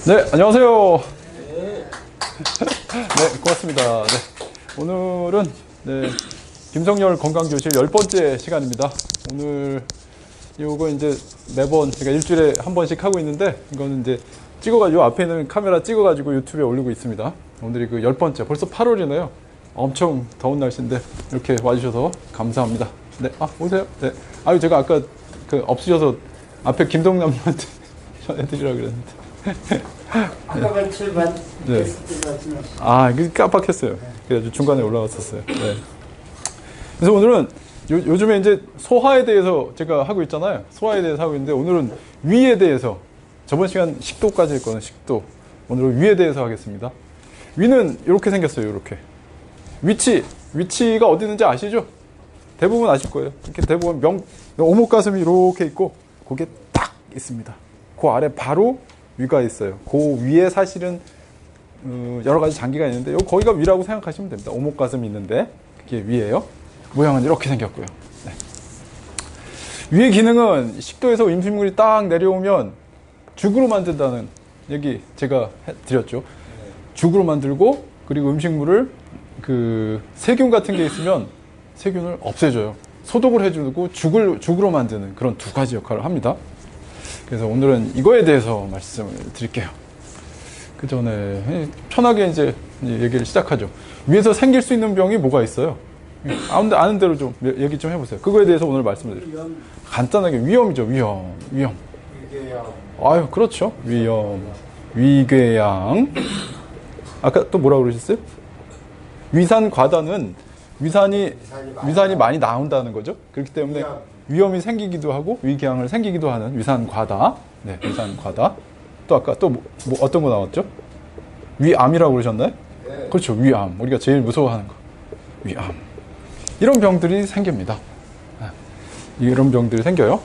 네, 안녕하세요. 네, 고맙습니다. 네, 오늘은 김성열 건강교실 10번째 시간입니다. 오늘 요거 이제 매번 제가 일주일에 한 번씩 하고 있는데 이거는 이제 찍어가지고 앞에 있는 카메라 찍어가지고 유튜브에 올리고 있습니다. 오늘이 그 10번째, 벌써 8월이네요. 엄청 더운 날씨인데 이렇게 와주셔서 감사합니다. 네, 오세요. 네. 제가 아까 없으셔서 앞에 김동남님한테 전해드리라고 그랬는데. 아까 며칠만 네. 이게 깜빡했어요. 그래가지고 중간에 올라갔었어요. 네. 그래서 오늘은 요즘에 이제 소화에 대해서 제가 하고 있잖아요. 소화에 대해서 하고 있는데 오늘은 위에 대해서, 저번 시간 식도까지 했거든요. 식도. 오늘은 위에 대해서 하겠습니다. 위는 이렇게 생겼어요. 이렇게. 위치가 어디 있는지 아시죠? 대부분 아실 거예요. 이렇게 대부분 오목가슴이 이렇게 있고 그게 딱 있습니다. 그 아래 바로 위가 있어요. 그 위에 사실은 여러 가지 장기가 있는데 거기가 위라고 생각하시면 됩니다. 오목가슴이 있는데 그게 위예요. 모양은 이렇게 생겼고요. 네. 위의 기능은 식도에서 음식물이 딱 내려오면 죽으로 만든다는 얘기 제가 드렸죠. 죽으로 만들고, 그리고 음식물을 세균 같은 게 있으면 세균을 없애줘요. 소독을 해주고 죽으로 만드는 그런 두 가지 역할을 합니다. 그래서 오늘은 이거에 대해서 말씀을 드릴게요. 그 전에 편하게 이제 얘기를 시작하죠. 위에서 생길 수 있는 병이 뭐가 있어요? 아는 대로 좀 얘기 좀 해보세요. 그거에 대해서 오늘 말씀을 드릴게요. 간단하게 위염이죠. 위염. 위궤양. 그렇죠. 위궤양. 아까 또 뭐라고 그러셨어요? 위산 과다는 위산이 많이 나온다는 거죠. 그렇기 때문에 위염이 생기기도 하고 위궤양을 생기기도 하는 위산 과다. 네, 위산 과다. 또 아까 뭐 어떤 거 나왔죠? 위암이라고 그러셨나요? 네. 그렇죠. 위암. 우리가 제일 무서워하는 거. 위암. 이런 병들이 생깁니다. 이런 병들이 생겨요.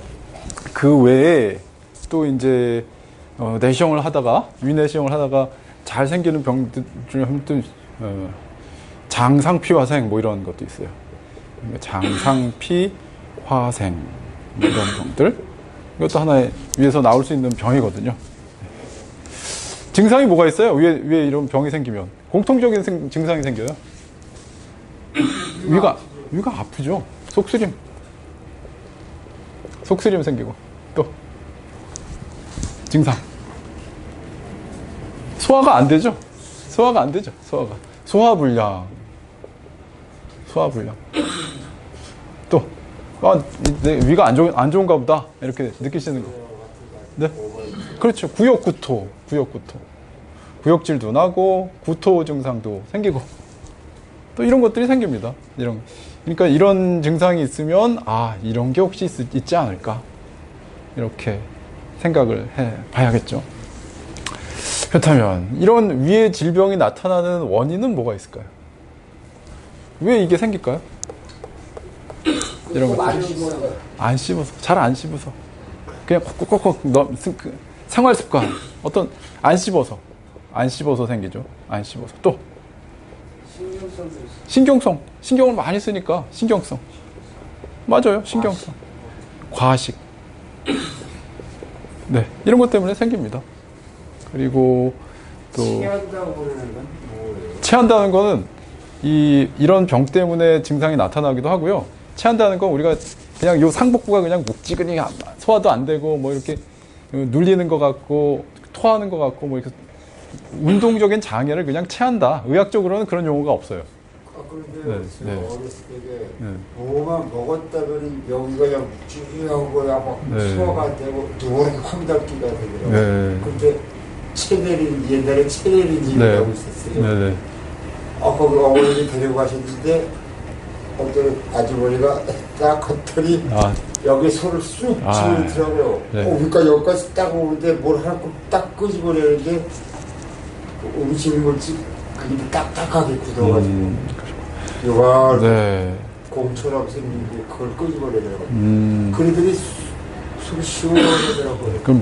그 외에 또 이제 내시경을 하다가, 위내시경을 하다가 잘 생기는 병들 중에 한 장상피화생 뭐 이런 것도 있어요. 장상피화생 이런 병들, 이것도 하나의 위에서 나올 수 있는 병이거든요. 증상이 뭐가 있어요? 위에 이런 병이 생기면 공통적인 증상이 생겨요. 위가 아프죠. 속쓰림 생기고, 또 증상 소화가 안 되죠. 소화불량. 또 내 위가 안 좋은가 보다 이렇게 느끼시는 거. 네, 그렇죠. 구역구토, 구역질도 나고 구토 증상도 생기고 또 이런 것들이 생깁니다. 그러니까 이런 증상이 있으면 이런 게 혹시 있지 않을까, 이렇게 생각을 해봐야겠죠. 그렇다면 이런 위의 질병이 나타나는 원인은 뭐가 있을까요? 왜 이게 생길까요? 이런 것들 잘 안 씹어서 그냥 콕콕콕 생활 습관, 어떤 안 씹어서 생기죠. 안 씹어서. 또 신경을 많이 쓰니까 신경성. 맞아요. 신경성. 과식. 네, 이런 것 때문에 생깁니다. 그리고 또 체한다는 거는 이런 병 때문에 증상이 나타나기도 하고요. 체한다는 건 우리가 그냥 요 상복부가 그냥 묵지근히 소화도 안 되고 뭐 이렇게 눌리는 것 같고 토하는 것 같고 뭐 이렇게 운동적인 장애를 그냥 체한다. 의학적으로는 그런 용어가 없어요. 그런데 어렸을 때 뭐만 먹었다더니 여기가 그냥 묵직하고 거야 막 소화가 되고 누구는 황달기가 되더라고요. 근데 옛날에 체내린이라고 있었어요. 거기 어머님이 데리고 가셨는데 어떤 아주머니가 딱 걷더니 여기 손을 쑥 집어넣더라고요. 그러니까 여기까지 딱 오는데 뭘 하나 딱 끄집어내는데 음식물질 그게 딱딱하게 굳어가지고 요가 공처럼 생긴 게 그걸 끄집어내더라고요. 그러더니 숨이 시원하더라고요. 그럼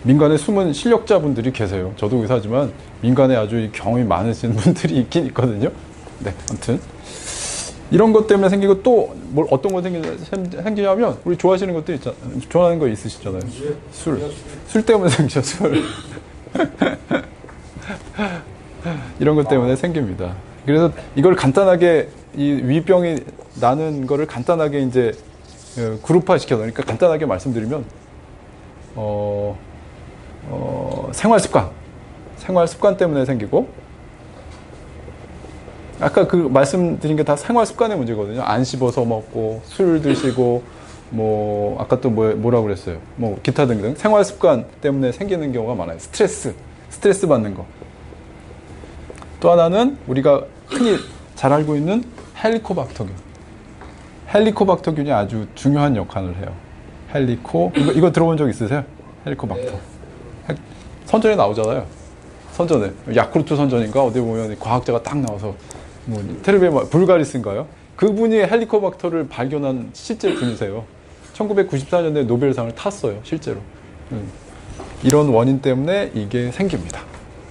민간에 숨은 실력자분들이 계세요. 저도 의사지만 민간에 아주 경험이 많으신 분들이 있긴 있거든요. 네, 아무튼 이런 것 때문에 생기고, 또 어떤 거 생기냐면 우리 좋아하시는 것도 좋아하는 거 있으시잖아요. 술 때문에 생기죠. 이런 것 때문에 생깁니다. 그래서 이걸 간단하게 이 위병이 나는 거를 간단하게 이제 그룹화 시켜서 그러니까 간단하게 말씀드리면 생활 습관 때문에 생기고 아까 그 말씀드린 게 다 생활 습관의 문제거든요. 안 씹어서 먹고 술 드시고 뭐 아까 또 뭐라고 그랬어요. 뭐 기타 등등 생활 습관 때문에 생기는 경우가 많아요. 스트레스 받는 거. 또 하나는 우리가 흔히 잘 알고 있는 헬리코박터균. 헬리코박터균이 아주 중요한 역할을 해요. 이거 들어본 적 있으세요? 헬리코박터. 선전에 나오잖아요. 선전에 야쿠르트 선전인가 어디 보면 과학자가 딱 나와서 뭐 테르베 불가리스인가요? 그분이 헬리코박터를 발견한 실제 분이세요. 1994년에 노벨상을 탔어요. 실제로. 이런 원인 때문에 이게 생깁니다.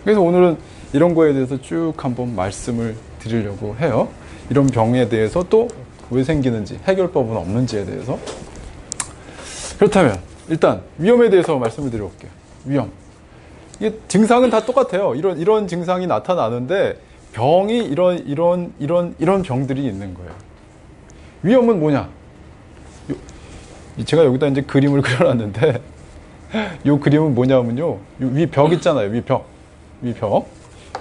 그래서 오늘은 이런 거에 대해서 쭉 한번 말씀을 드리려고 해요. 이런 병에 대해서 또 왜 생기는지 해결법은 없는지에 대해서. 그렇다면 일단 위험에 대해서 말씀을 드려볼게요. 위험. 이게 증상은 다 똑같아요. 이런 증상이 나타나는데 병이 이런 병들이 있는 거예요. 위험은 뭐냐? 제가 여기다 이제 그림을 그려놨는데 이 그림은 뭐냐면요. 위벽 있잖아요.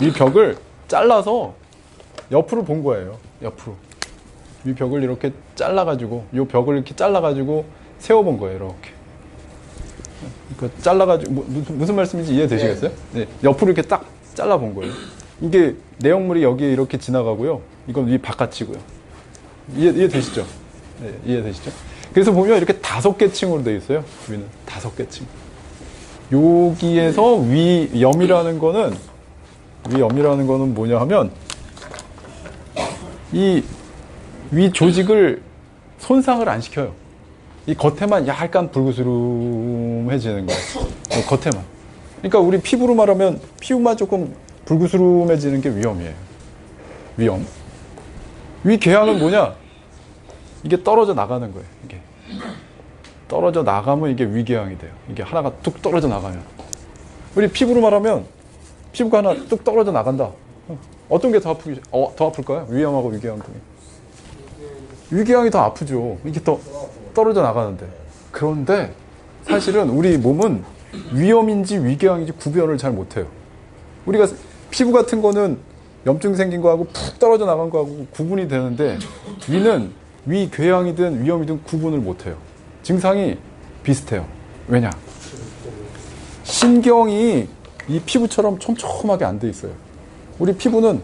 위벽을 잘라서 옆으로 본 거예요. 옆으로. 위벽을 이렇게 잘라가지고 이 벽을 이렇게 잘라가지고 세워본 거예요. 이렇게. 그러니까 잘라가지고 무슨 말씀인지 이해되시겠어요? 네, 옆으로 이렇게 딱 잘라본 거예요. 이게 내용물이 여기에 이렇게 지나가고요. 이건 위 바깥이고요. 이해되시죠? 네, 이해되시죠? 그래서 보면 이렇게 5개 층으로 되어 있어요. 위는 5개 층. 여기에서 위염이라는 거는 뭐냐 하면 이 위 조직을 손상을 안 시켜요. 이 겉에만 약간 불구스름해지는 거예요. 겉에만. 그러니까 우리 피부로 말하면 피부만 조금 불구스름해지는 게 위염이에요. 위염. 위궤양은 뭐냐? 이게 떨어져 나가는 거예요. 이게 떨어져 나가면 이게 위궤양이 돼요. 이게 하나가 뚝 떨어져 나가면. 우리 피부로 말하면 피부가 하나 뚝 떨어져 나간다. 어떤 게 더 아플까요? 위염하고 위궤양 중에. 위궤양이 더 아프죠. 이게 더 떨어져 나가는데. 그런데 사실은 우리 몸은 위염인지 위궤양인지 구별을 잘 못해요. 우리가 피부 같은 거는 염증 생긴 거하고 푹 떨어져 나간 거하고 구분이 되는데 위는 위궤양이든 위염이든 구분을 못해요. 증상이 비슷해요. 왜냐? 신경이 이 피부처럼 촘촘하게 안 돼 있어요. 우리 피부는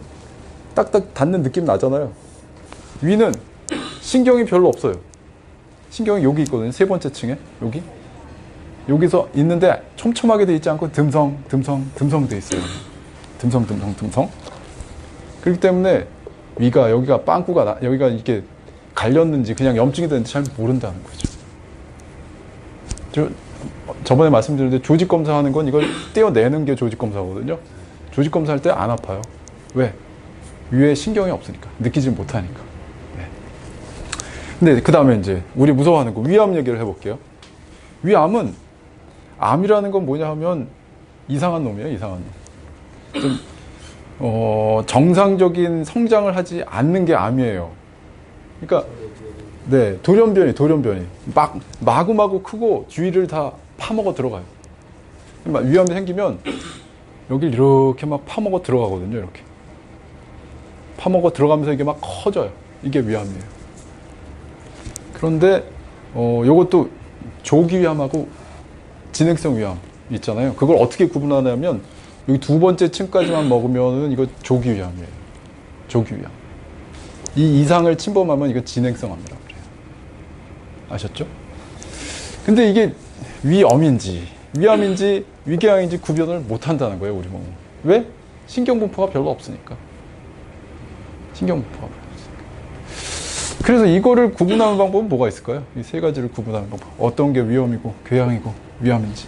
딱딱 닿는 느낌 나잖아요. 위는 신경이 별로 없어요. 신경이 여기 있거든요. 3번째 층에 여기서 있는데 촘촘하게 돼 있지 않고 듬성 돼 있어요. 듬성. 그렇기 때문에 위가 여기가 빵꾸가 여기가 이렇게 갈렸는지 그냥 염증이 됐는지 잘 모른다는 거죠. 저번에 말씀드렸는데 조직 검사하는 건 이걸 떼어내는 게 조직 검사거든요. 조직 검사할 때 안 아파요. 왜? 위에 신경이 없으니까. 느끼지 못하니까. 네. 근데 그 다음에 이제 우리 무서워하는 거 위암 얘기를 해볼게요. 위암은 암이라는 건 뭐냐 하면 이상한 놈이에요. 이상한 놈. 좀 정상적인 성장을 하지 않는 게 암이에요. 그러니까 네, 돌연변이 마구마구 크고 주위를 다 파먹어 들어가요. 위암이 생기면 여기 이렇게 막 파먹어 들어가거든요. 이렇게 파먹어 들어가면서 이게 막 커져요. 이게 위암이에요. 그런데 요것도 조기 위암하고 진행성 위암 있잖아요. 그걸 어떻게 구분하냐면 여기 2번째 층까지만 먹으면은 이거 조기 위암이에요. 조기 위암. 이 이상을 침범하면 이거 진행성 암이라고 그래요. 아셨죠? 근데 이게 위암인지 위암인지 위궤양인지 구별을 못 한다는 거예요, 우리 몸은. 왜? 신경분포가 별로 없으니까. 신경분포가 별로 없으니까. 그래서 이거를 구분하는 방법은 뭐가 있을까요? 이 3가지를 구분하는 방법. 어떤 게 위염이고 궤양이고 위암인지.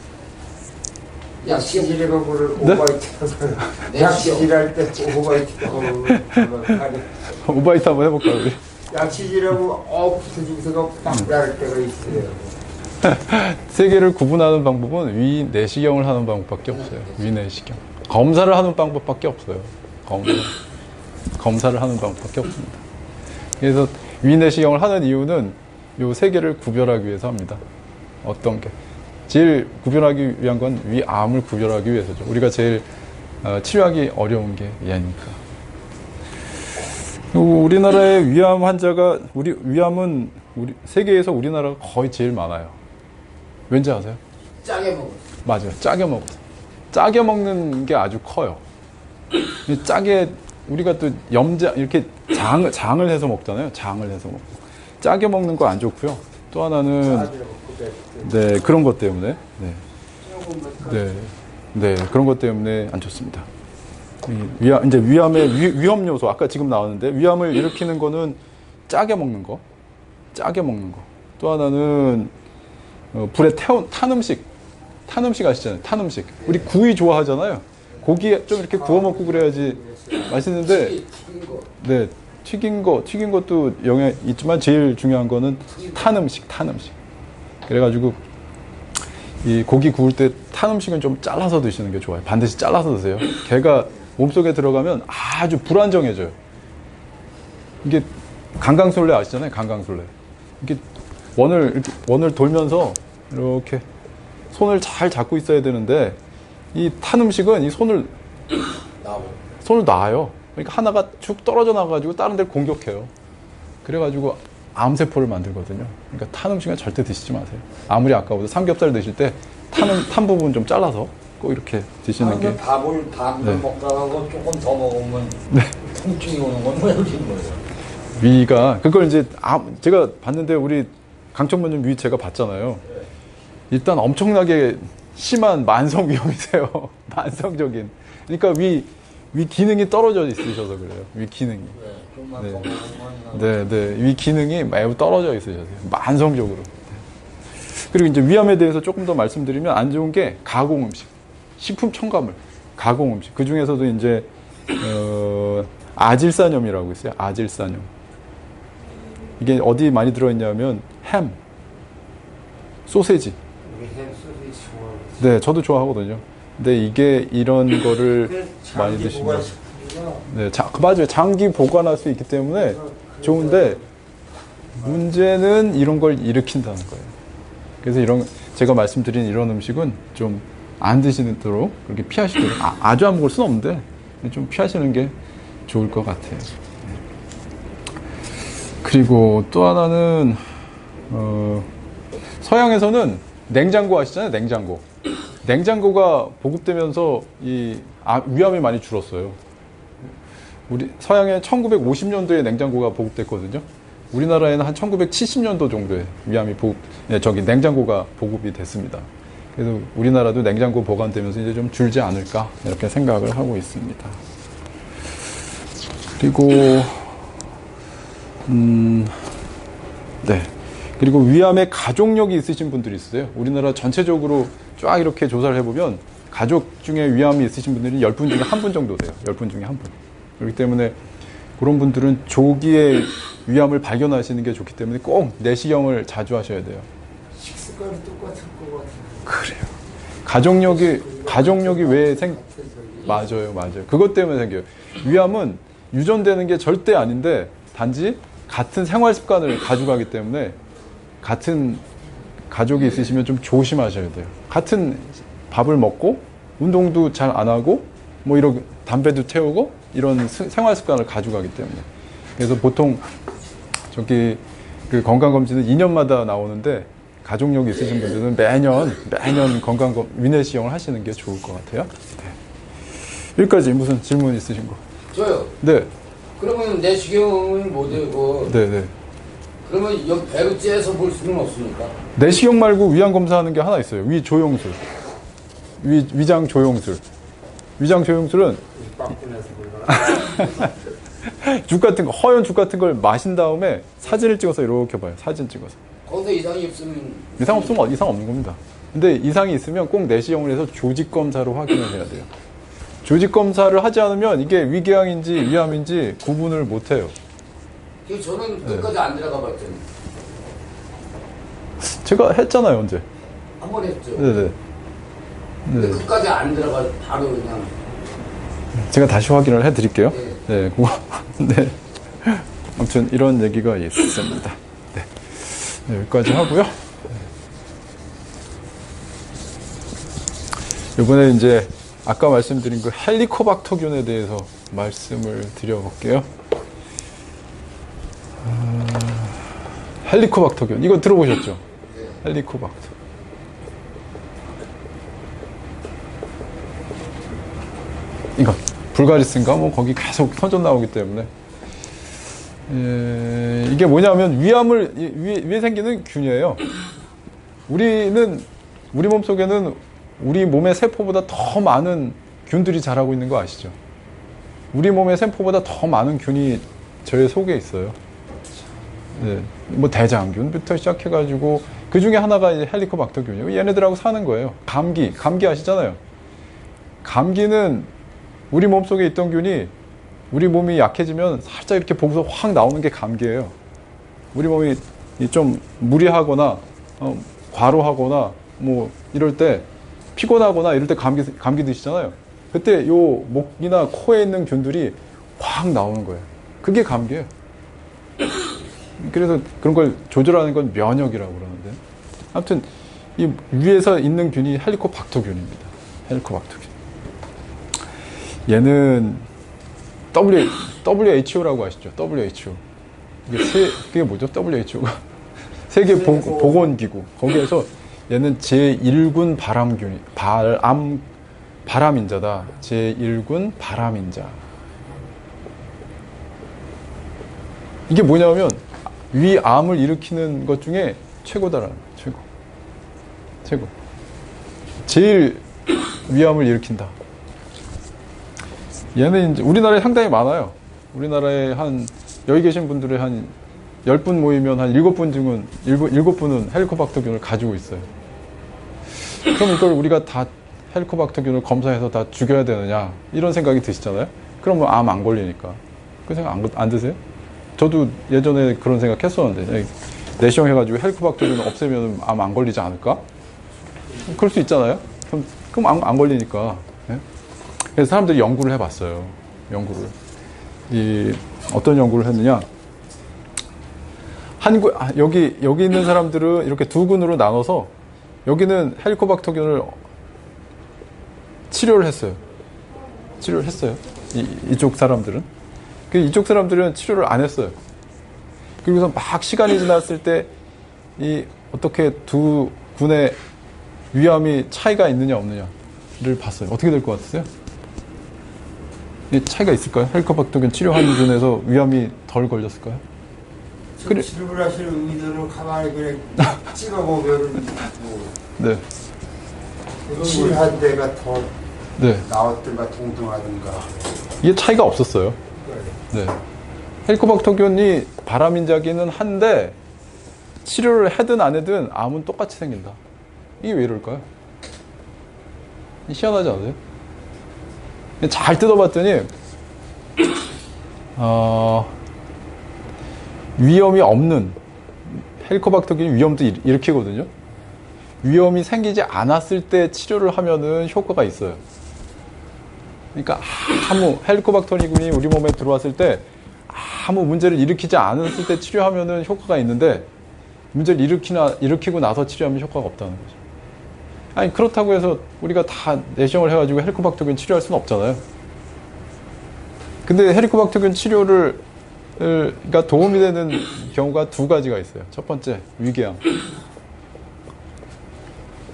약시질의 방법을 오바이트. 약시질할 때 오바이트 한번 해볼까요, 우리? 약시질하고 붙어지면서 막 나를 때가 있어요. 세 개를 구분하는 방법은 위 내시경을 하는 방법밖에 없어요. 위 내시경. 검사를 하는 방법밖에 없어요. 검사를 하는 방법밖에 없습니다. 그래서 위 내시경을 하는 이유는 요 세 개를 구별하기 위해서 합니다. 어떤 게 제일 구별하기 위한 건 위암을 구별하기 위해서죠. 우리가 제일 치료하기 어려운 게 얘니까. 우리나라의 위암 환자가 위암은 세계에서 우리나라가 거의 제일 많아요. 왠지 아세요? 짜게 먹어. 맞아요. 짜게 먹어서. 짜게 먹는 게 아주 커요. 짜게 우리가 또 이렇게 장을 해서 먹잖아요. 장을 해서 먹고. 짜게 먹는 거 안 좋고요. 또 하나는 네, 그런 것 때문에 네, 그런 것 때문에 안 좋습니다. 이제 위암의 위험 요소 아까 지금 나왔는데 위암을 일으키는 거는 짜게 먹는 거. 또 하나는 불에 탄 음식 아시잖아요. 탄 음식. 우리 구이 좋아하잖아요. 고기 좀 이렇게 구워 먹고 그래야지 맛있는데 네, 튀긴 것도 영향 있지만 제일 중요한 거는 탄 음식. 그래가지고 이 고기 구울 때 탄 음식은 좀 잘라서 드시는 게 좋아요. 반드시 잘라서 드세요. 걔가 몸속에 들어가면 아주 불안정해져요. 이게 강강술래 아시잖아요. 강강술래. 이게 원을 돌면서 이렇게 손을 잘 잡고 있어야 되는데 이 탄 음식은 이 손을 놔요. 그러니까 하나가 쭉 떨어져 나가지고 다른 데를 공격해요. 그래가지고 암세포를 만들거든요. 그러니까 탄 음식은 절대 드시지 마세요. 아무리 아까워도 삼겹살 드실 때 탄 부분 좀 잘라서 꼭 이렇게 드시는 게. 밥을 네. 먹다가 조금 더 먹으면 통증이 오는 건 왜 이렇게 거예요? 위가 그걸 이제 제가 봤는데 우리 강천문님 위 제가 봤잖아요. 일단 엄청나게 심한 만성 위험이세요. 만성적인. 그러니까 위 기능이 떨어져 있으셔서 그래요. 위 기능이. 네. 위 기능이 매우 떨어져 있으셔서 만성적으로. 그리고 이제 위암에 대해서 조금 더 말씀드리면 안 좋은 게 가공 음식, 식품 첨가물, 가공 음식. 그 중에서도 이제 아질산염이라고 있어요. 아질산염. 이게 어디 많이 들어있냐면 햄, 소세지. 네, 저도 좋아하거든요. 근데 이게 이런 거를 많이 드시면 네, 맞아요. 장기 보관할 수 있기 때문에 좋은데 문제는 이런 걸 일으킨다는 거예요. 그래서 제가 말씀드린 이런 음식은 좀 안 드시도록 그렇게 피하시도록 아주 안 먹을 수는 없는데 좀 피하시는 게 좋을 것 같아요. 그리고 또 하나는 서양에서는 냉장고 아시잖아요. 냉장고가 보급되면서 위암이 많이 줄었어요. 우리 서양에 1950년도에 냉장고가 보급됐거든요. 우리나라에는 한 1970년도 정도에 냉장고가 보급이 됐습니다. 그래서 우리나라도 냉장고 보관되면서 이제 좀 줄지 않을까 이렇게 생각을 하고 있습니다. 그리고 네. 그리고 위암에 가족력이 있으신 분들이 있으세요. 우리나라 전체적으로 쫙 이렇게 조사를 해보면 가족 중에 위암이 있으신 분들이 10분 중에 1분 정도 돼요. 10분 중에 1분. 그렇기 때문에 그런 분들은 조기에 위암을 발견하시는 게 좋기 때문에 꼭 내시경을 자주 하셔야 돼요. 식습관이 똑같을 것 같아요. 그래요. 가족력이 왜 맞아요. 그것 때문에 생겨요. 위암은 유전되는 게 절대 아닌데 단지 같은 생활 습관을 가져가기 때문에 같은 가족이 있으시면 좀 조심하셔야 돼요. 같은 밥을 먹고 운동도 잘 안 하고 뭐 이런 담배도 태우고 이런 생활 습관을 가져가기 때문에. 그래서 보통 그 건강검진은 2년마다 나오는데 가족력이 있으신 분들은 매년 위내시경을 하시는 게 좋을 것 같아요. 네. 여기까지 무슨 질문 있으신 거? 저요? 네. 그러면 내시경은 못 되고. 네. 그러면 여기 배로 째서 볼 수는 없습니까? 내시경 말고 위암 검사하는 게 하나 있어요. 위조용술. 위장 조용술. 위장 조용술은 죽 같은 거, 허연 죽 같은 걸 마신 다음에 사진을 찍어서 이렇게 봐요. 사진 찍어서. 거기서 이상이 없으면. 이상 없으면 이상 없는 겁니다. 근데 이상이 있으면 꼭 내시경을 해서 조직 검사로 확인을 해야 돼요. 조직 검사를 하지 않으면 이게 위궤양인지 위암인지 구분을 못 해요. 저는 끝까지 안 들어가 봤더니. 제가 했잖아요, 언제. 한 번 했죠. 네네. 근데 네. 끝까지 안 들어가 바로 그냥. 제가 다시 확인을 해드릴게요. 네. 네, 그거, 네. 아무튼 이런 얘기가 있습니다. 네. 네, 여기까지 하고요. 이번에 이제 아까 말씀드린 그 헬리코박터균에 대해서 말씀을 드려볼게요. 헬리코박터균 이거 들어보셨죠? 헬리코박터. 이거 불가리스인가 뭐 거기 계속 선전 나오기 때문에 이게 뭐냐면 위에 생기는 균이에요. 우리 몸 속에는 우리 몸의 세포보다 더 많은 균들이 자라고 있는 거 아시죠? 우리 몸의 세포보다 더 많은 균이 저의 속에 있어요. 네, 뭐 대장균부터 시작해가지고 그 중에 하나가 이제 헬리코박터균이에요. 얘네들하고 사는 거예요. 감기 아시잖아요. 감기는 우리 몸 속에 있던 균이 우리 몸이 약해지면 살짝 이렇게 보고서 확 나오는 게 감기예요. 우리 몸이 좀 무리하거나 과로하거나 뭐 이럴 때 피곤하거나 이럴 때 감기 드시잖아요. 그때 요 목이나 코에 있는 균들이 확 나오는 거예요. 그게 감기예요. 그래서 그런 걸 조절하는 건 면역이라고 그러는데, 아무튼 이 위에서 있는 균이 헬리코박터균입니다. 헬리코박터균. 얘는 WHO라고 아시죠? WHO. 그게 뭐죠? WHO가 세계보건기구. 거기에서 얘는 제1군 바람인자다. 제1군 바람인자. 이게 뭐냐면 위암을 일으키는 것 중에 최고다라는 거예요. 최고. 제일 위암을 일으킨다. 얘는 이제 우리나라에 상당히 많아요. 우리나라에 여기 계신 분들의 한 10분 모이면 한 7분은 헬리코박터균을 가지고 있어요. 그럼 이걸 우리가 다 헬리코박터균을 검사해서 다 죽여야 되느냐, 이런 생각이 드시잖아요. 그러면 암 안 걸리니까. 그 생각 안 드세요? 저도 예전에 그런 생각 했었는데, 내시경 해가지고 헬리코박터균을 없애면 암 안 걸리지 않을까? 그럴 수 있잖아요. 그럼 안 걸리니까. 네? 그래서 사람들이 연구를 해봤어요. 어떤 연구를 했느냐? 여기 있는 사람들은 이렇게 두 군으로 나눠서, 여기는 헬리코박터균을 치료를 했어요. 이쪽 사람들은. 이쪽 사람들은 치료를 안 했어요. 그리고서 막 시간이 지났을 때, 어떻게 두 군의 위암이 차이가 있느냐 없느냐를 봤어요. 어떻게 될 것 같으세요? 이 차이가 있을까요? 헬리코박터균 치료하는 분에서 위암이 덜 걸렸을까요? 그래. 치료를 하시는 의사를 가만히 그냥 찍어보면은 네. 치료한 데가 더 네. 나왔든가 동등하든가. 이게 차이가 없었어요. 네. 헬리코박터균이 바람인자기는 한데 치료를 하든 안 하든 암은 똑같이 생긴다. 이게 왜 이럴까요? 희한하지 않으세요? 잘 뜯어봤더니 위험이 없는 헬리코박터균이 위험도 일으키거든요. 위험이 생기지 않았을 때 치료를 하면은 효과가 있어요. 그러니까 아무 헬리코박터균이 우리 몸에 들어왔을 때 아무 문제를 일으키지 않았을 때 치료하면은 효과가 있는데, 문제를 일으키고 나서 치료하면 효과가 없다는 거죠. 아니, 그렇다고 해서 우리가 다 내시경을 해가지고 헬리코박터균 치료할 수는 없잖아요. 근데 헬리코박터균 치료를 그러니까 도움이 되는 경우가 두 가지가 있어요. 첫 번째, 위궤양.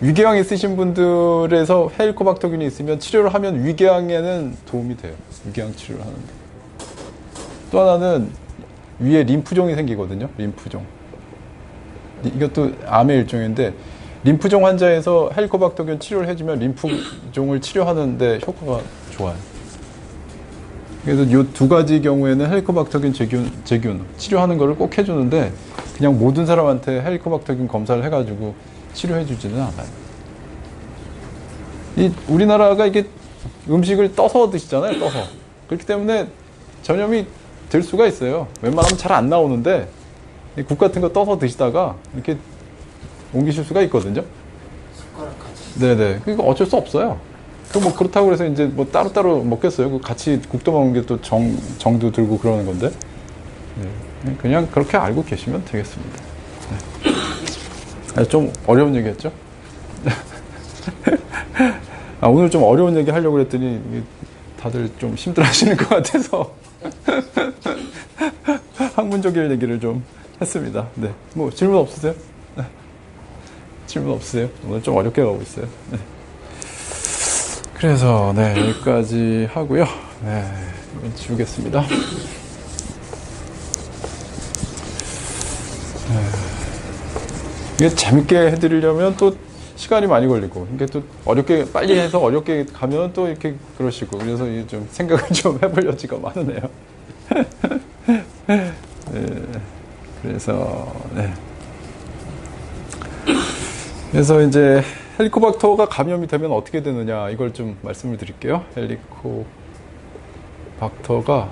위궤양 있으신 분들에서 헬리코박터균이 있으면 치료를 하면 위궤양에는 도움이 돼요. 위궤양 치료를 하는데. 또 하나는 위에 림프종이 생기거든요. 림프종. 이것도 암의 일종인데, 림프종 환자에서 헬리코박터균 치료를 해주면 림프종을 치료하는데 효과가 좋아요. 그래서 이 두 가지 경우에는 헬리코박터균 제균 치료하는 거를 꼭 해주는데, 그냥 모든 사람한테 헬리코박터균 검사를 해가지고 치료해주지는 않아요. 우리나라가 이게 음식을 떠서 드시잖아요. 떠서. 그렇기 때문에 전염이 될 수가 있어요. 웬만하면 잘 안 나오는데, 국 같은 거 떠서 드시다가 이렇게 옮기실 수가 있거든요. 숟가락까지. 네네. 그러니까 어쩔 수 없어요. 그 뭐 그렇다고 해서 이제 뭐 따로따로 먹겠어요. 그 같이 국도 먹는 게 또 정도 들고 그러는 건데. 네. 그냥 그렇게 알고 계시면 되겠습니다. 네. 좀 어려운 얘기 했죠? 오늘 좀 어려운 얘기 하려고 했더니 다들 좀 힘들어 하시는 것 같아서 학문적인 얘기를 좀 했습니다. 네. 뭐 질문 없으세요? 네. 질문 없으세요? 오늘 좀 어렵게 가고 있어요. 네. 그래서 네, 여기까지 하고요. 네, 이건 지우겠습니다. 네. 이게 재밌게 해드리려면 또 시간이 많이 걸리고, 이게 또 어렵게 빨리 해서 어렵게 가면 또 이렇게 그러시고, 그래서 이게 좀 생각을 좀 해볼 여지가 많으네요. 네, 그래서 네. 그래서 이제 헬리코박터가 감염이 되면 어떻게 되느냐, 이걸 좀 말씀을 드릴게요. 헬리코박터가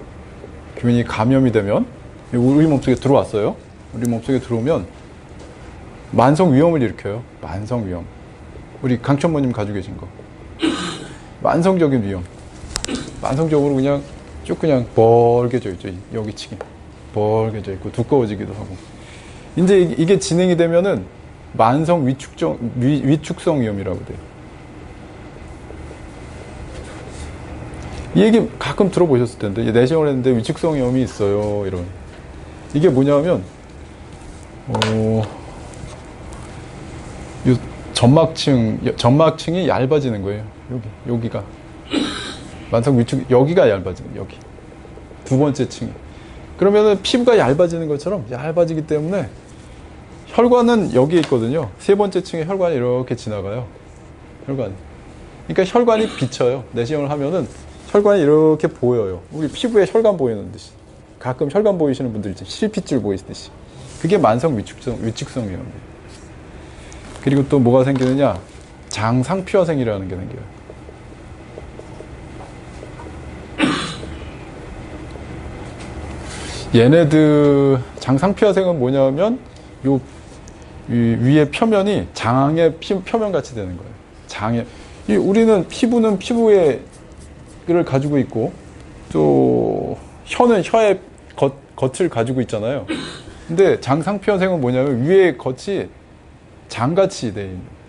균이 감염이 되면 우리 몸속에 들어왔어요. 우리 몸속에 들어오면 만성 위염을 일으켜요. 만성 위염. 우리 강천모님 가지고 계신 거. 만성적인 위염. 만성적으로 그냥 쭉 그냥 벌게져 있죠. 여기 치기. 벌게져 있고 두꺼워지기도 하고. 이제 이게 진행이 되면은 만성 위축성 위염이라고 돼요. 이 얘기 가끔 들어보셨을 텐데, 내시경을 했는데 위축성 위염이 있어요. 이런. 이게 뭐냐면, 점막층이 얇아지는 거예요. 여기가. 만성 위축, 여기가 얇아지는, 여기. 두 번째 층이. 그러면은 피부가 얇아지는 것처럼 얇아지기 때문에 혈관은 여기에 있거든요. 세 번째 층에 혈관이 이렇게 지나가요. 혈관. 그러니까 혈관이 비쳐요. 내시경을 하면은 혈관이 이렇게 보여요. 우리 피부에 혈관 보이는 듯이. 가끔 혈관 보이시는 분들 있죠. 실핏줄 보이듯이. 그게 만성 위축성 위염이에요. 그리고 또 뭐가 생기느냐? 장상피화생이라는 게 생겨요. 얘네들 장상피화생은 뭐냐면 요 위의 표면이 장의 표면 같이 되는 거예요. 우리는 피부는 피부를 가지고 있고 또 혀는 혀의 겉을 가지고 있잖아요. 근데 장상피화생은 뭐냐면 위의 겉이 장같이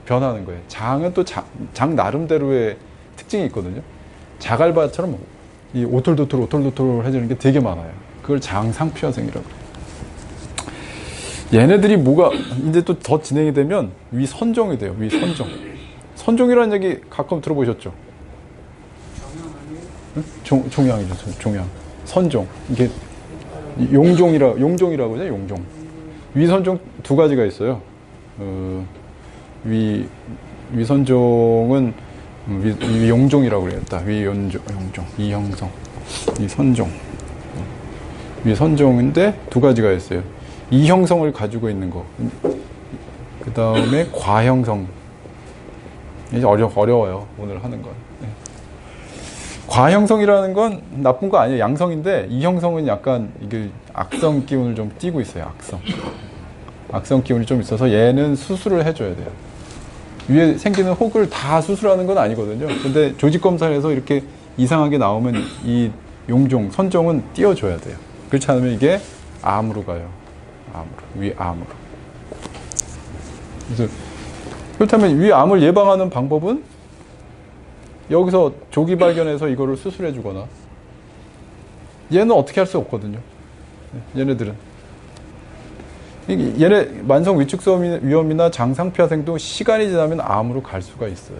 변하는 거예요. 장은 또 장 나름대로의 특징이 있거든요. 자갈바처럼 이 오돌도돌 해지는 게 되게 많아요. 그걸 장상피화생이라고 해요. 얘네들이 이제 또 더 진행이 되면 위선종이 돼요. 위선종. 선종이라는 얘기 가끔 들어보셨죠? 종양이죠. 종양. 선종. 이게 용종이라고 하죠. 용종. 위선종 두 가지가 있어요. 위선종은 위용종이라고 그랬다. 위용종, 이형성, 위선종. 위선종인데 두 가지가 있어요. 이형성을 가지고 있는 거. 그 다음에 과형성. 이제 어려워요. 오늘 하는 건. 네. 과형성이라는 건 나쁜 거 아니에요. 양성인데 이형성은 약간 이게 악성 기운을 좀 띠고 있어요. 악성 기운이 좀 있어서 얘는 수술을 해줘야 돼요. 위에 생기는 혹을 다 수술하는 건 아니거든요. 근데 조직검사에서 이렇게 이상하게 나오면 이 선종은 띄워줘야 돼요. 그렇지 않으면 이게 암으로 가요. 위암으로. 그래서 그렇다면 위암을 예방하는 방법은 여기서 조기 발견해서 이거를 수술해 주거나, 얘는 어떻게 할 수 없거든요. 얘네들은. 얘네 만성 위축성 위염이나 장상피화생도 시간이 지나면 암으로 갈 수가 있어요.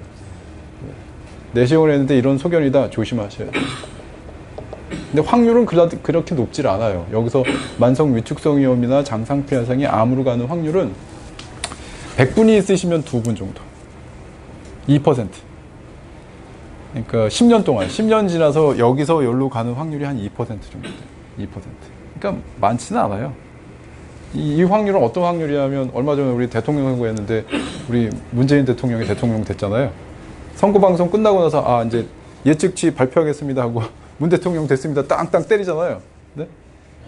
내시경을 했는데 이런 소견이다. 조심하셔야 돼요. 근데 확률은 그렇게 높질 않아요. 여기서 만성 위축성 위염이나 장상피화생이 암으로 가는 확률은 100분이 있으시면 2분 정도. 2%. 그러니까 10년 동안, 10년 지나서 여기서 여기로 가는 확률이 한 2% 정도 돼요. 2%. 그러니까 많지는 않아요. 이 확률은 어떤 확률이냐면, 얼마 전에 우리 대통령 선거했는데 우리 문재인 대통령이 대통령 됐잖아요. 선거 방송 끝나고 나서 이제 예측치 발표하겠습니다 하고 문 대통령 됐습니다 땅땅 때리잖아요. 네?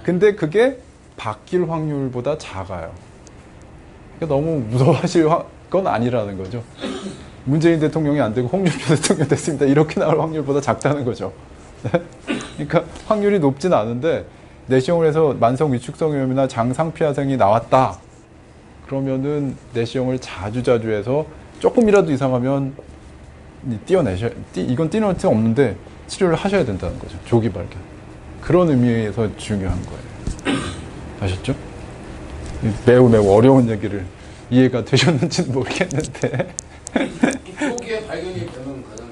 근데 그게 바뀔 확률보다 작아요. 그러니까 너무 무서워하실 건 아니라는 거죠. 문재인 대통령이 안 되고 홍준표 대통령 됐습니다. 이렇게 나올 확률보다 작다는 거죠. 그러니까 확률이 높진 않은데 내시경을 해서 만성 위축성염이나 장상피하생이 나왔다. 그러면은 내시경을 자주자주 해서 조금이라도 이상하면 이건 띄어낼 수 없는데 치료를 하셔야 된다는 거죠. 조기 발견. 그런 의미에서 중요한 거예요. 아셨죠? 매우 어려운 얘기를 이해가 되셨는지는 모르겠는데. 초기에 발견이 되면 가장.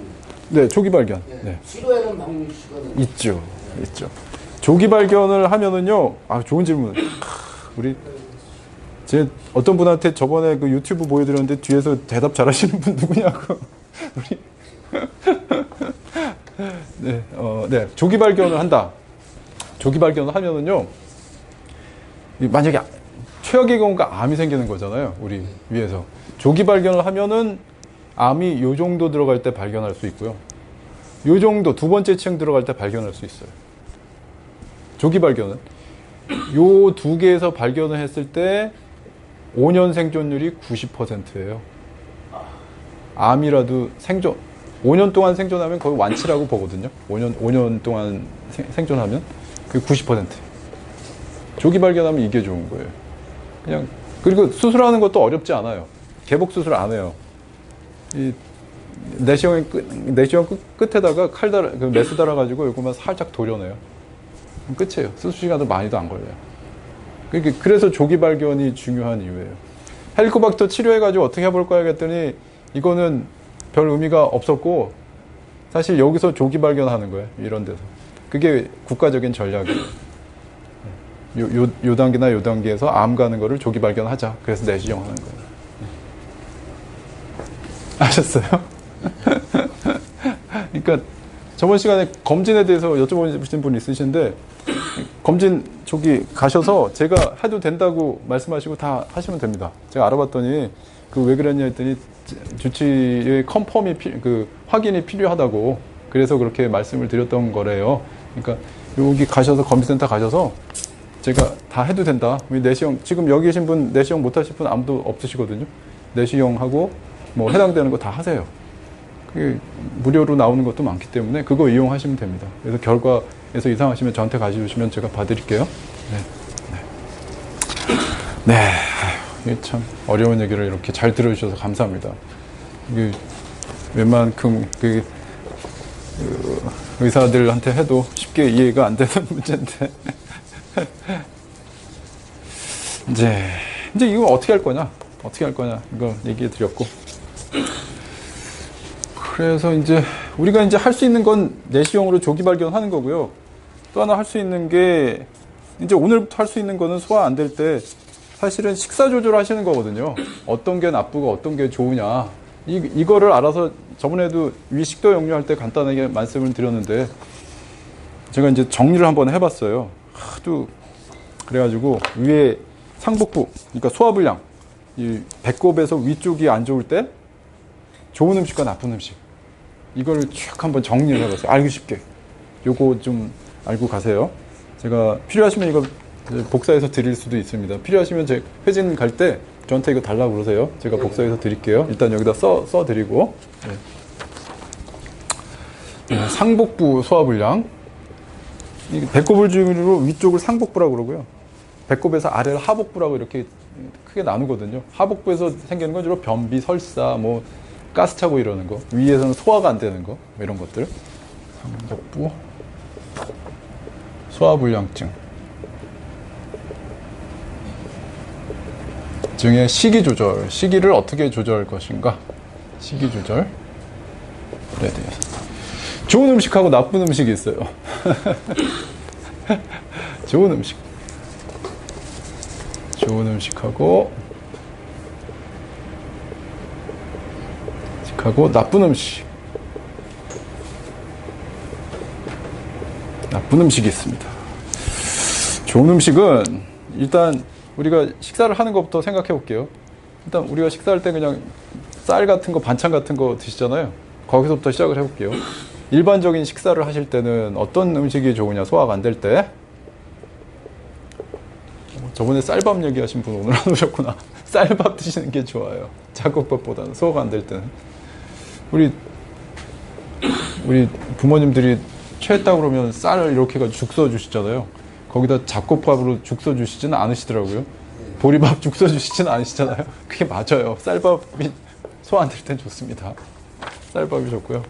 네, 조기 발견. 네. 네. 치료에는 방식은 있죠. 조기 발견을 하면은요, 좋은 질문. 제 어떤 분한테 저번에 그 유튜브 보여드렸는데 뒤에서 대답 잘하시는 분 누구냐고. 네, 조기 발견을 한다. 조기 발견을 하면은요, 만약에 최악의 경우가 암이 생기는 거잖아요. 우리 위에서. 조기 발견을 하면은 암이 요 정도 들어갈 때 발견할 수 있고요. 요 정도 두 번째 층 들어갈 때 발견할 수 있어요. 조기 발견은 요 두 개에서 발견을 했을 때 5년 생존율이 90%예요. 암이라도 5년 동안 생존하면 거의 완치라고 보거든요. 5년 동안 생존하면 그게 90%. 조기 발견하면 이게 좋은 거예요. 그리고 수술하는 것도 어렵지 않아요. 개복 수술 안 해요. 내시경 끝에다가 메스 달아가지고 이거만 살짝 도려내요. 끝이에요. 수술 시간도 많이도 안 걸려요. 그래서 조기 발견이 중요한 이유예요. 헬리코박터 치료해가지고 어떻게 해볼까 했더니 이거는 별 의미가 없었고 사실 여기서 조기 발견하는 거예요. 이런 데서. 그게 국가적인 전략이에요. 요 단계나 요 단계에서 암 가는 거를 조기 발견하자. 그래서 내시경 하는 거예요. 아셨어요? 그러니까 저번 시간에 검진에 대해서 여쭤보신 분 있으신데 검진 조기 가셔서 제가 해도 된다고 말씀하시고 다 하시면 됩니다. 제가 알아봤더니 왜 그랬냐 했더니 주치의 컨펌이 확인이 필요하다고 그래서 그렇게 말씀을 드렸던 거래요. 그러니까 여기 가셔서 검진센터 가셔서 제가 다 해도 된다. 내시경 지금 여기 계신 분 내시경 못 하실 분 아무도 없으시거든요. 내시경하고 해당되는 거 다 하세요. 그게 무료로 나오는 것도 많기 때문에 그거 이용하시면 됩니다. 그래서 결과에서 이상하시면 저한테 가져주시면 제가 봐드릴게요. 네. 이게 참 어려운 얘기를 이렇게 잘 들어주셔서 감사합니다. 이게 웬만큼 의사들한테 해도 쉽게 이해가 안 되는 문제인데. 이제 이거 어떻게 할 거냐? 이거 얘기해 드렸고. 그래서 이제 우리가 이제 할 수 있는 건 내시경으로 조기 발견하는 거고요. 또 하나 할 수 있는 게 이제 오늘부터 할 수 있는 거는 소화 안 될 때 사실은 식사 조절하시는 거거든요. 어떤 게 나쁘고 어떤 게 좋으냐. 이거를 알아서 저번에도 위식도 역류할 때 간단하게 말씀을 드렸는데 제가 이제 정리를 한번 해봤어요. 하도 그래가지고 위에 상복부, 그러니까 소화불량, 이 배꼽에서 위쪽이 안 좋을 때 좋은 음식과 나쁜 음식 이걸 쭉 한번 정리를 해봤어요. 알기 쉽게. 요거 좀 알고 가세요. 제가 필요하시면 이거 복사해서 드릴 수도 있습니다. 필요하시면 제 회진 갈 때 저한테 이거 달라고 그러세요. 제가 복사해서 드릴게요. 일단 여기다 써 드리고. 상복부 소화불량. 배꼽을 중으로 위쪽을 상복부라고 그러고요. 배꼽에서 아래를 하복부라고 이렇게 크게 나누거든요. 하복부에서 생기는 건 주로 변비, 설사, 가스 차고 이러는 거. 위에서는 소화가 안 되는 거. 이런 것들. 상복부 소화불량증 증의 시기 조절. 시기를 어떻게 조절할 것인가. 시기 조절에 대해서. 좋은 음식하고 나쁜 음식이 있어요. 좋은 음식하고 나쁜 음식. 나쁜 음식이 있습니다. 좋은 음식은 일단 우리가 식사를 하는 것부터 생각해 볼게요. 일단 우리가 식사할 때 그냥 쌀 같은 거, 반찬 같은 거 드시잖아요. 거기서부터 시작을 해볼게요. 일반적인 식사를 하실 때는 어떤 음식이 좋으냐, 소화가 안 될 때. 저번에 쌀밥 얘기하신 분 오늘 안 오셨구나. 쌀밥 드시는 게 좋아요. 잡곡밥보다는 소화가 안 될 때는. 우리 부모님들이 체했다 그러면 쌀을 이렇게 해가지고 죽 써주시잖아요. 거기다 잡곡밥으로 죽 써주시지는 않으시더라고요. 보리밥 죽 써주시지는 않으시잖아요. 그게 맞아요. 쌀밥이 소화 안 될 땐 좋습니다. 쌀밥이 좋고요.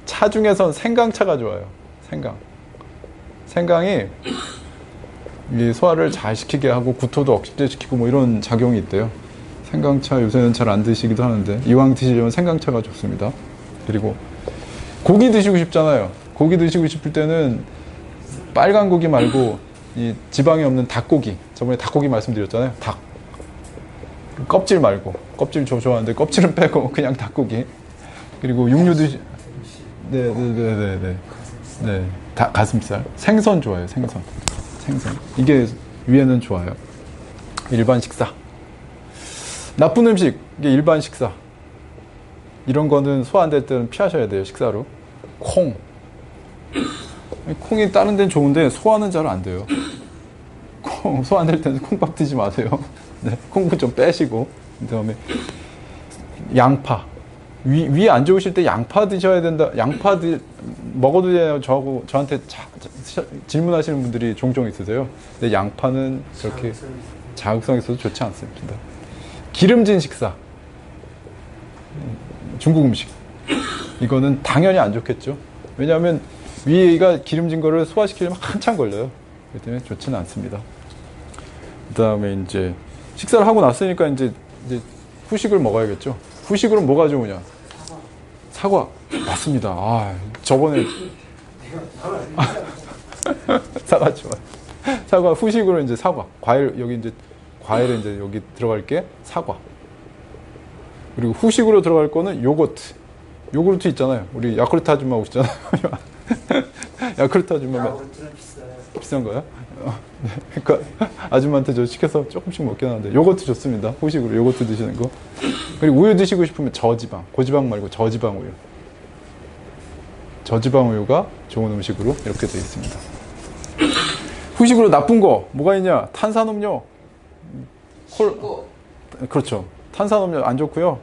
차 중에선 생강차가 좋아요. 생강이 이 소화를 잘 시키게 하고 구토도 억제시키고 뭐 이런 작용이 있대요. 생강차 요새는 잘 안 드시기도 하는데 이왕 드시려면 생강차가 좋습니다. 그리고 고기 드시고 싶잖아요. 고기 드시고 싶을 때는 빨간 고기 말고 이 지방이 없는 닭고기. 저번에 닭고기 말씀드렸잖아요. 닭. 껍질 말고. 껍질 좋아하는데 껍질은 빼고 그냥 닭고기. 그리고 육류 네네네네. 네. 가슴살. 생선 좋아해요. 생선. 이게 위에는 좋아요. 일반 식사. 나쁜 음식. 이게 일반 식사. 이런 거는 소화 안 될 때는 피하셔야 돼요. 식사로. 콩이 다른 데는 좋은데 소화는 잘 안 돼요. 소화 안 될 때는 콩밥 드지 마세요. 네, 콩은 좀 빼시고. 그다음에 양파. 위 안 좋으실 때 양파 드셔야 된다. 먹어도 돼요. 저한테 질문하시는 분들이 종종 있으세요. 근데 양파는 그렇게 자극성이 있어서 좋지 않습니다. 기름진 식사. 중국 음식. 이거는 당연히 안 좋겠죠. 왜냐하면 위가 기름진 거를 소화시키려면 한참 걸려요. 그렇기 때문에 좋지는 않습니다. 그 다음에 이제 식사를 하고 났으니까 이제 후식을 먹어야겠죠. 후식으로 뭐가 좋으냐? 사과. 맞습니다. 저번에 사과 좋아요. 사과 후식으로 이제 사과. 과일에 이제 여기 들어갈 게 사과. 그리고 후식으로 들어갈 거는 요구르트 있잖아요. 우리 야쿠르트 아줌마 오시잖아요. 야쿠르트 아줌마 비싼 거야? 그러니까 아줌마한테 저 시켜서 조금씩 먹긴 하는데 요거트 좋습니다. 후식으로 요거트 드시는 거. 그리고 우유 드시고 싶으면 저지방, 고지방 말고 저지방 우유. 저지방 우유가 좋은 음식으로 이렇게 되어 있습니다. 후식으로 나쁜 거 뭐가 있냐? 탄산음료, 그렇죠. 탄산음료 안 좋고요.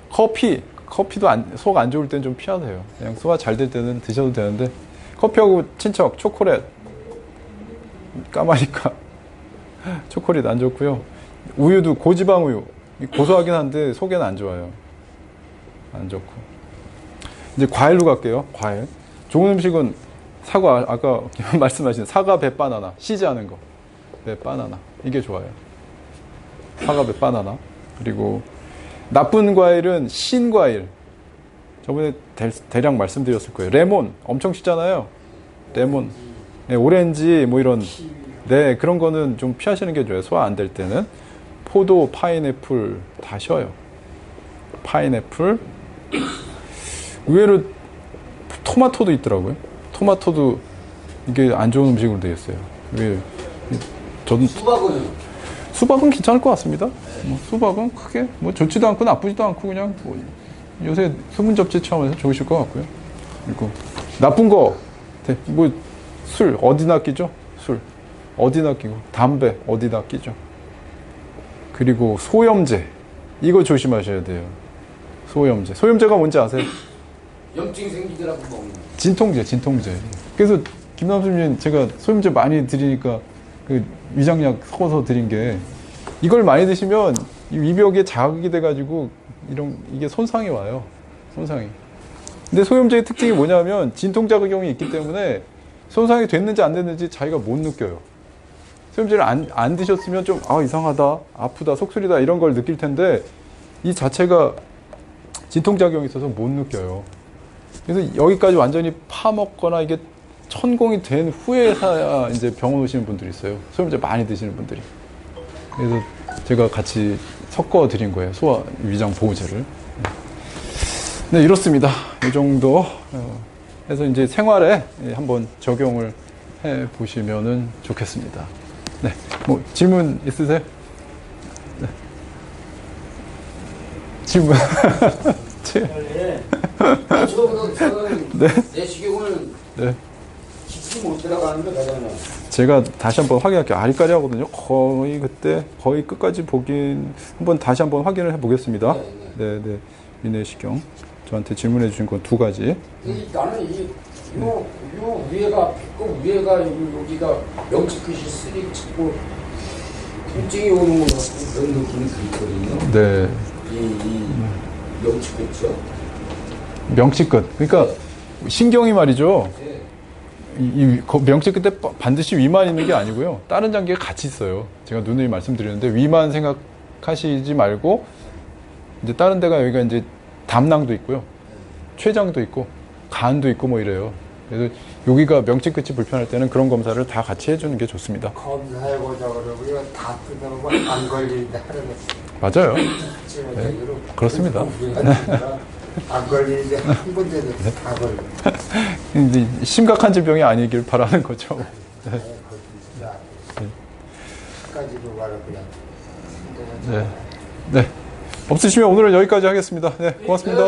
커피도 소화가 안 좋을 때는 좀 피하세요. 그냥 소화 잘 될 때는 드셔도 되는데 커피하고 친척 초콜릿, 까마니까 초콜릿 안 좋고요. 우유도 고지방 우유 고소하긴 한데 속에는 안 좋아요. 안 좋고. 이제 과일로 갈게요. 과일. 좋은 음식은 사과, 아까 말씀하신 사과, 배, 바나나, 씨지 않은 거. 배, 바나나. 이게 좋아요. 사과, 배, 바나나. 그리고 나쁜 과일은 신과일. 저번에 대략 말씀드렸을 거예요. 레몬 엄청 시잖아요. 레몬, 네, 오렌지 뭐 이런, 네, 그런 거는 좀 피하시는 게 좋아요. 소화 안 될 때는. 포도, 파인애플 다 쉬어요. 파인애플. 의외로 토마토도 있더라고요. 토마토도 이게 안 좋은 음식으로 되어 있어요. 저는 수박은 괜찮을 것 같습니다. 수박은 크게 좋지도 않고 나쁘지도 않고 그냥 요새 수분 접지 차원에서 좋으실 것 같고요. 그리고 나쁜 거 술 어디나 끼죠? 술 어디나 끼고 담배 어디나 끼죠? 그리고 소염제 이거 조심하셔야 돼요. 소염제가 뭔지 아세요? 염증이 생기더라고 먹는. 진통제. 그래서 김남수님 제가 소염제 많이 드리니까 그 위장약 섞어서 드린 게 이걸 많이 드시면 위벽에 자극이 돼가지고 이게 손상이 와요. 근데 소염제의 특징이 뭐냐면 진통작용이 있기 때문에 손상이 됐는지 안 됐는지 자기가 못 느껴요. 소염제를 안 드셨으면 좀 이상하다, 아프다, 속쓰리다 이런 걸 느낄 텐데 이 자체가 진통작용이 있어서 못 느껴요. 그래서 여기까지 완전히 파먹거나 이게 천공이 된 후에서야 이제 병원 오시는 분들이 있어요. 소염제 많이 드시는 분들이. 그래서 제가 같이 섞어 드린 거예요. 소화 위장 보호제를. 네, 이렇습니다. 이 정도 해서 이제 생활에 한번 적용을 해 보시면은 좋겠습니다. 네, 뭐 질문 있으세요? 네. 질문. 저는 네. 내시경을 네. 피 못 들어가는 거 되잖아. 제가 다시 한번 확인할게요. 아리까리 하거든요. 거의 그때 거의 끝까지 보긴 한번 다시 한번 확인을 해보겠습니다. 네, 네. 위내시경 저한테 질문해 주신 건 두 가지. 나는 요 위에가 그 위에가 여기가 명치 끝이 쓰리 찍고 통증이 오는 것 같고 그런 느낌이 들거든요. 네. 이 명치 끝이요. 명치끝. 그러니까 신경이 말이죠. 네. 명치 끝에 반드시 위만 있는 게 아니고요. 다른 장기가 같이 있어요. 제가 누누이 말씀드리는데 위만 생각하시지 말고 이제 다른 데가 여기가 이제 담낭도 있고요. 췌장도 있고 간도 있고 뭐 이래요. 그래서 여기가 명치 끝이 불편할 때는 그런 검사를 다 같이 해주는 게 좋습니다. 검사해보자 그러고 이거 다 뜯어보면 안 걸린다 하는 맞아요. 네. 그렇습니다. 안 걸리는데 한 군데도 다 걸려. 이제 심각한 질병이 아니길 바라는 거죠. 네. 진짜 끝까지도 말을 그냥. 네. 네. 없으시면 오늘은 여기까지 하겠습니다. 네, 고맙습니다.